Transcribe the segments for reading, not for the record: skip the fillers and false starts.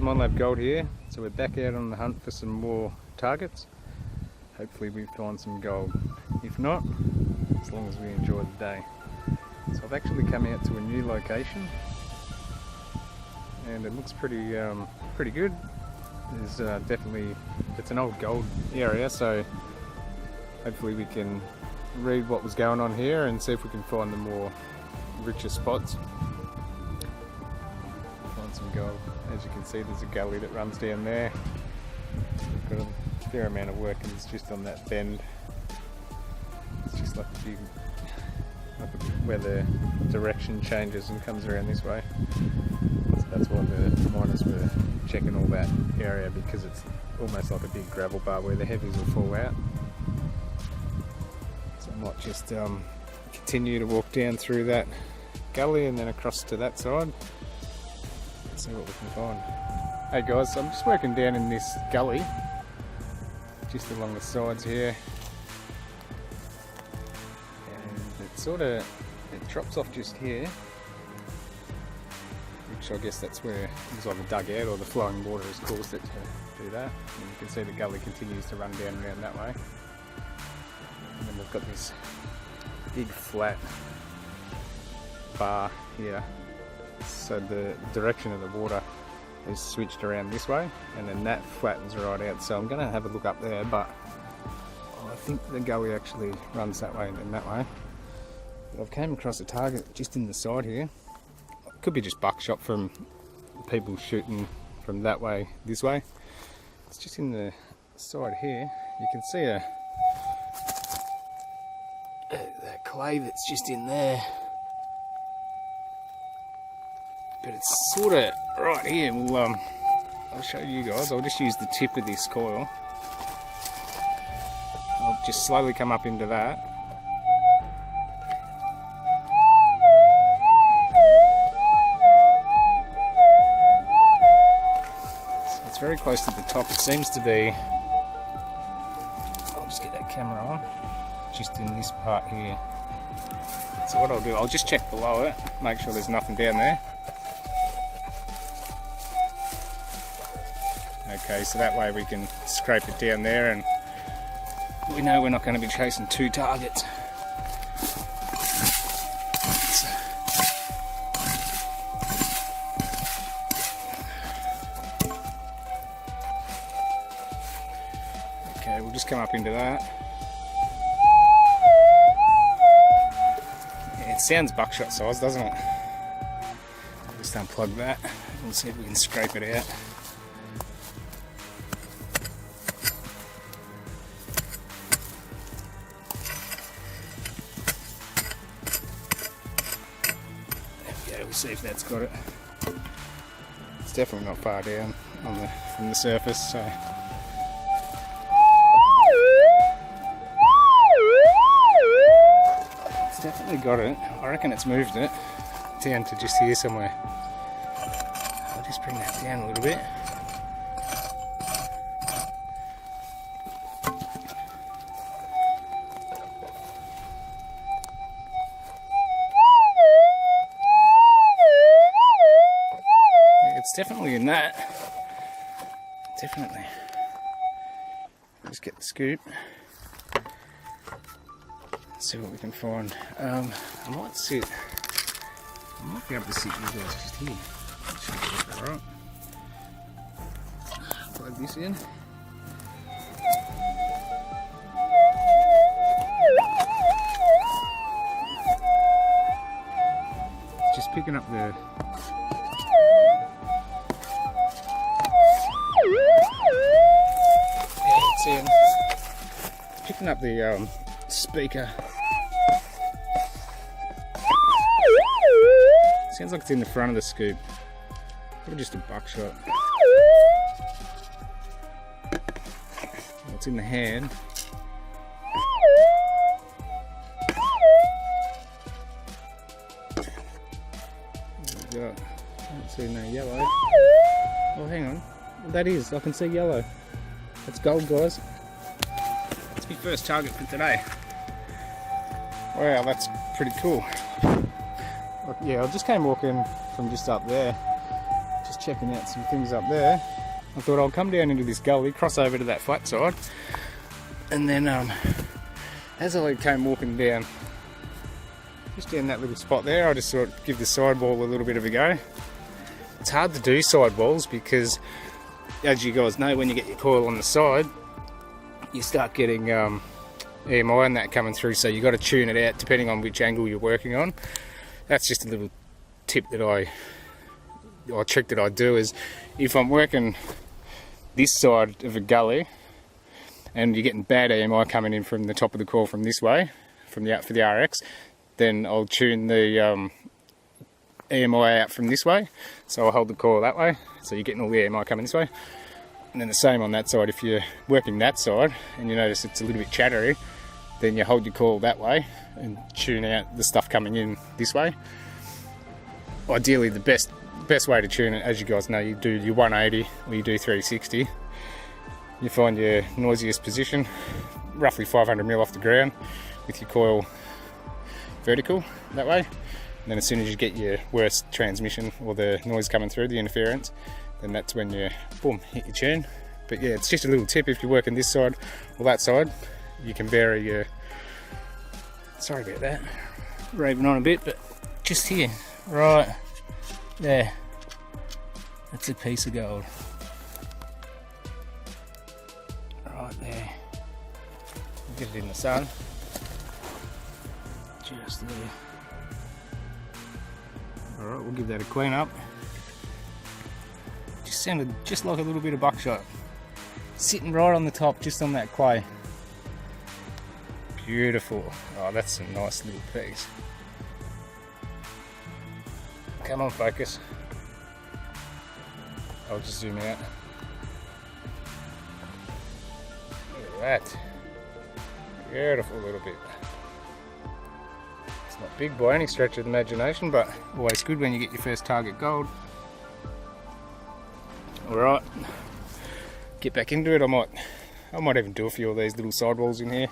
Minelab Gold here, so we're back out on the hunt for some more targets. Hopefully we find some gold. If not, as long as we enjoy the day. So I've actually come out to a new location and it looks pretty good. There's definitely, it's an old gold area, so hopefully we can read what was going on here and see if we can find the more richer spots. Find some gold. As you can see, there's a gully that runs down there. Got a fair amount of work, and it's just on that bend. It's just like a big, where the direction changes and comes around this way. So that's why the miners were checking all that area, because it's almost like a big gravel bar where the heavies will fall out. So I might just continue to walk down through that gully and then across to that side. See what we can find. Hey guys, so I'm just working down in this gully, just along the sides here, and it drops off just here, which I guess that's where it's either dug out or the flowing water has caused it to do that. And you can see the gully continues to run down around that way, and then we've got this big flat bar here. So the direction of the water is switched around this way, and then that flattens right out. So I'm going to have a look up there, but I think the gully actually runs that way and then that way. But I've came across a target just in the side here. It could be just buckshot from people shooting from that way this way. It's just in the side here. You can see that clay that's just in there. But it's sort of right here. Well, I'll show you guys. I'll just use the tip of this coil. I'll just slowly come up into that. So it's very close to the top. It seems to be. I'll just get that camera on. Just in this part here. So what I'll do, I'll just check below it, make sure there's nothing down there. Okay, so that way we can scrape it down there and we know we're not going to be chasing two targets. So, okay, we'll just come up into that. Yeah, it sounds buckshot size, doesn't it? I'll just unplug that and see if we can scrape it out. We'll see if that's got it. It's definitely not far down from the surface, so. It's definitely got it. I reckon it's moved it down to just here somewhere. I'll just bring that down a little bit. It's definitely in that. Definitely. Just get the scoop. See what we can find. I might sit. I might be able to sit you guys just here. Should be alright. Plug this in. Just picking up the. Picking up the speaker. Sounds like it's in the front of the scoop. Probably just a buckshot. It's in the hand. What we got? I don't see no yellow. Oh, hang on. That is. I can see yellow. That's gold, guys. That's my first target for today. Wow, that's pretty cool. Yeah, I just came walking from just up there, just checking out some things up there. I thought I'll come down into this gully, cross over to that flat side, and then as I came walking down, just down that little spot there, I just sort of give the sidewall a little bit of a go. It's hard to do sidewalls because, as you guys know, when you get your coil on the side, you start getting EMI and that coming through, so you got to tune it out depending on which angle you're working on. That's just a little tip that or trick that I do, is if I'm working this side of a gully and you're getting bad EMI coming in from the top of the coil from this way, for the RX, then I'll tune the EMI out from this way, so I'll hold the coil that way, so you're getting all the EMI coming this way. And then the same on that side. If you're working that side and you notice it's a little bit chattery, then you hold your coil that way and tune out the stuff coming in this way. Ideally, the best way to tune it, as you guys know, you do your 180 or you do 360. You find your noisiest position, roughly 500mm off the ground, with your coil vertical that way. And then as soon as you get your worst transmission or the noise coming through, the interference, then that's when you, boom, hit your tune. But yeah, it's just a little tip. If you're working this side or that side, you can vary your, sorry about that, raving on a bit, but just here, right there, that's a piece of gold. Right there. Get it in the sun. Just there. Alright, we'll give that a clean up. Just sounded just like a little bit of buckshot. Sitting right on the top, just on that clay. Beautiful. Oh, that's a nice little piece. Come on, focus. I'll just zoom out. Look at that. Beautiful little bit. It's not big by any stretch of the imagination, but always good when you get your first target gold. Alright, get back into it. I might even do a few of these little sidewalls in here,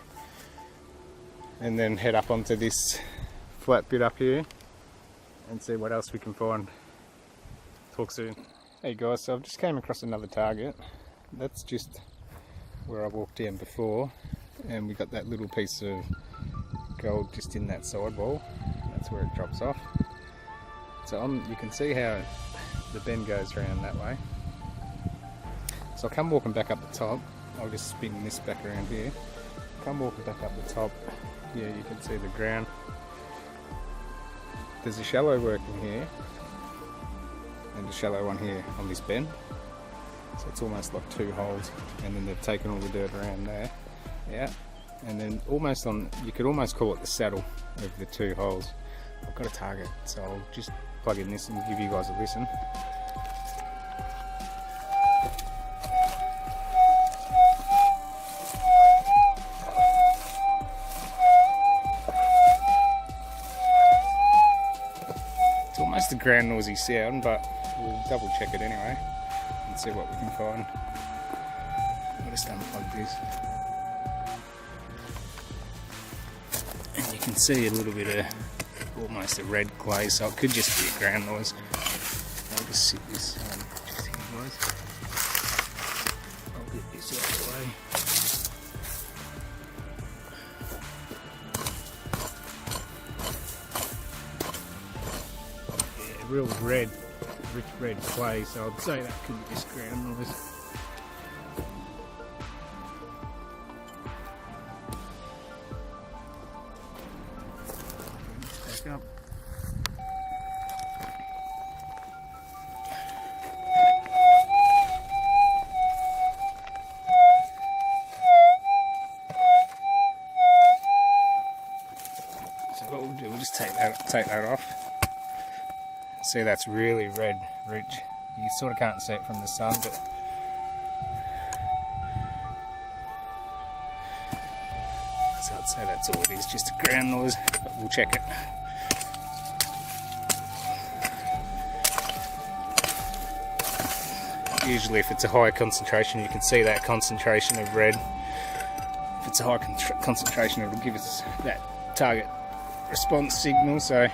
and then head up onto this flat bit up here and see what else we can find. Talk soon. Hey guys, so I've just came across another target. That's just where I walked down before, and we got that little piece of gold just in that sidewall. That's where it drops off. So you can see how the bend goes around that way. So I'll come walking back up the top. I'll just spin this back around here. Come walking back up the top. Yeah, you can see the ground. There's a shallow working here and a shallow one here on this bend. So it's almost like two holes, and then they've taken all the dirt around there. Yeah, and then almost on, you could almost call it the saddle of the two holes. I've got a target, so I'll just plug in this and give you guys a listen. It's almost a ground noisy sound, but we'll double check it anyway and see what we can find. I'll just unplug this. And you can see a little bit of almost a red clay, so it could just be a ground noise. I'll just sit this just here, guys. I'll get this out of the way. Yeah, real red, rich red clay, so I'd say that could be just ground noise. Back up. So what we'll do, we'll just take that off. See, that's really red, rich. You sort of can't see it from the sun, but so I'd say that's all it is, just a ground noise, but we'll check it. Usually if it's a high concentration, you can see that concentration of red. If it's a high concentration, it'll give us that target response signal. So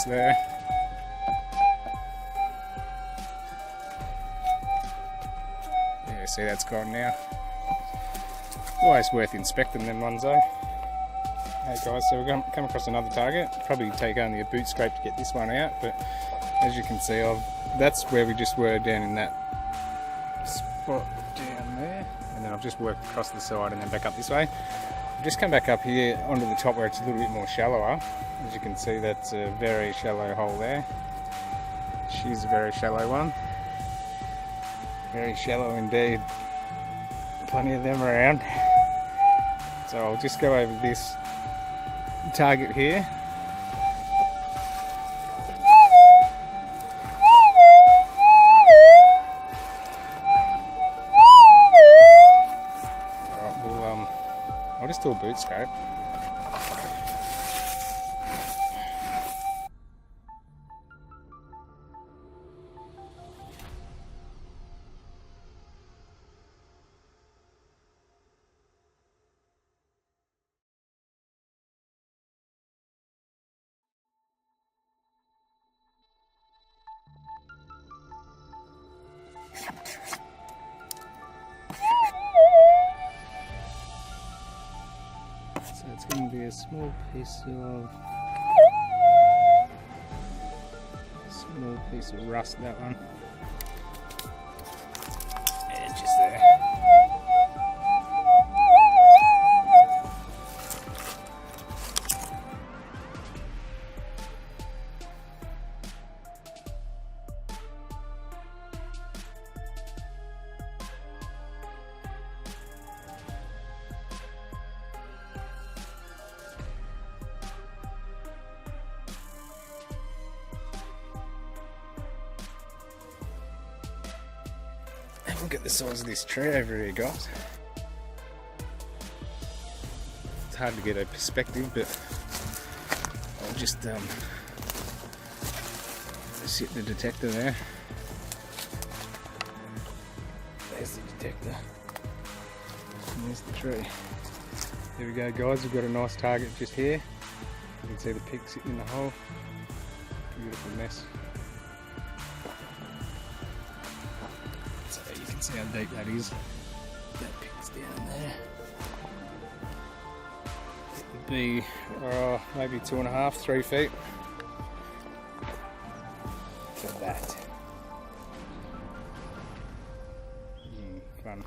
just there. Yeah, see that's gone now. Always worth inspecting them ones though. Hey guys, so we're going to come across another target. Probably take only a boot scrape to get this one out, but as you can see, that's where we just were, down in that spot down there. And then I've just worked across the side and then back up this way. I've just come back up here onto the top where it's a little bit more shallower. As you can see, that's a very shallow hole there. She's a very shallow one. Very shallow indeed. Plenty of them around. So I'll just go over this target here. Alright, well, I'll just do a boot scrape. So it's going to be a small piece of rust, that one. Yeah, just there. Look at the size of this tree over here, guys. It's hard to get a perspective, but I'll just sit the detector there. There's the detector. And there's the tree. There we go, guys. We've got a nice target just here. You can see the pig sitting in the hole. Beautiful mess. So you can see how deep that is. That pig's down there. It would be maybe 2.5, 3 feet. Look at that. Fun.